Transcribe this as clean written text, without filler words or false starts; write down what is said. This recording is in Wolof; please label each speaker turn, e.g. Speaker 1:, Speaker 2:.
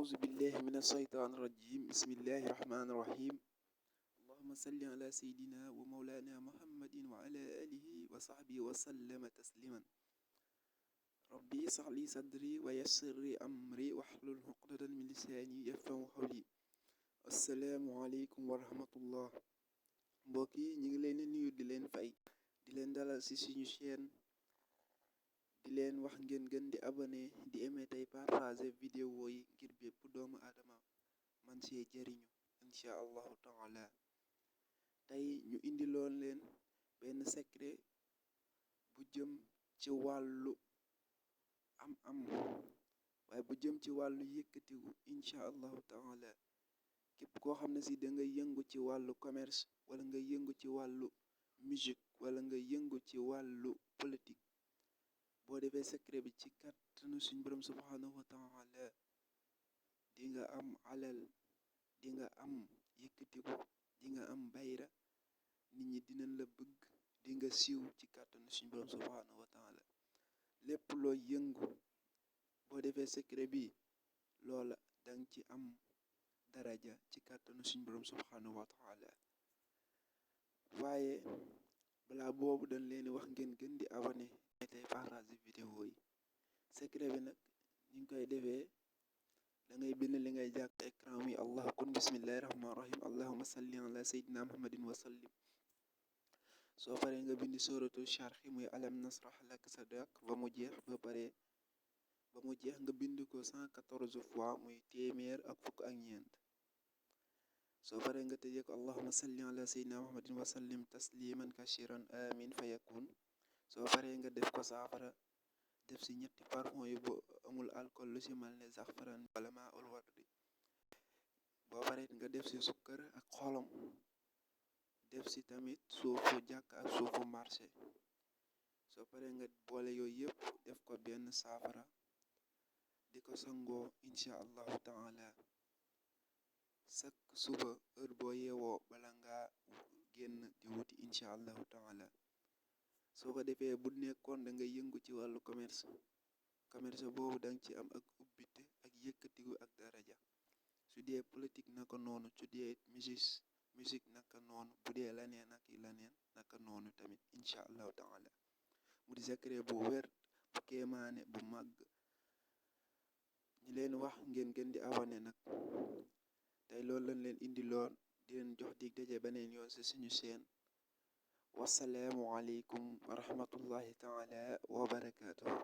Speaker 1: أعوذ بالله من الشيطان الرجيم بسم الله الرحمن الرحيم اللهم صل على سيدنا ومولانا محمد وعلى آله وصحبه وسلم تسليما ربي اشرح لي صدري ويسر لي أمري واحلل عقدة من لساني يفقهوا قولي السلام عليكم ورحمة الله. mbokk yi ñu ngi leen di nuyu di leen fay di leen dalal ci suñu chaîne di leen wax ngeen gën di abonné di aimer tey partager vidéo yi ngir bépp doomu aadama man see jëriñu insha allahu taala. tey ñu indi loon leen benn secret bu jëm ci wàllu am waaye bu jëm ci wàllu yëkkatiku insha allahu taala. képp koo xam ne si da nga yëngu ci wàllu commerce wala nga yëngu ci wàllu musique wala nga yëngu ci wàllu politique, boo defee secret bi ci kàttanu suñ borom subhanahu wa taala di nga am alal, di nga am yëkkatiku, di nga am bayra, nit ñi dinañ la bëgg, di nga siiw ci kàttanu suñ borom subhanahu wa taala. lépp loo yëngu boo defee secret bi loola danga ci am daraja ci kàttanu suñ borom subhanahu wa taala. waaye balaa boobu dañ leen wax ngeen gën di abonné tey partager vidéo yi. secret bi nag ñu ngi koy defee da ngay bind li ngay jàkk écran mi allah kun bismillahi rahmani rahim allahumma salli ala sayyidina muhammadin wa sallim. soo paree nga bind suratul sharhi muy alam nasrah laka sadrak ba mu jeex nga bind ko 114 fois muy téeméer ak fukk ak ñeent. soo paree nga tëjee ko allahumma salli ala sayyidina muhammadin wa sallim tasliman kashiran amin fa yakun. soo paree nga def ko saafara, def si ñetti parfum yu bu amul alcool lu si mel ne zaxfaran wala maa ul wardi. boo paree nga def si sukkar ak xolom, def si tamit suufu jàkk ak suufu marché. soo paree nga boole yooyu yëpp def ko benn saafara di ko sangoo insha allahu taala. sak suba heure boo yeewoo bala nga génn di wuti insha allahu taala. soo ko defee bu nekkoon da nga yëngu ci wàllu commerce boobu danga ci am ak ubbite ak yëkkatiku ak daraja. su dee politique naka noonu, su dee musique naka noonu, bu dee laneen ak laneen naka noonu tamit insha allahu taala. mu di secret bu wér bu kéemaane bu màgg. ñi leen wax ngeen gën di abonné nag. tey loolu lañ leen indi loon di leen jox dig daje beneen yoon ci suñu chaîne. wasalaamu aleykum wa rahmatullahi taala wa barakaatuhu.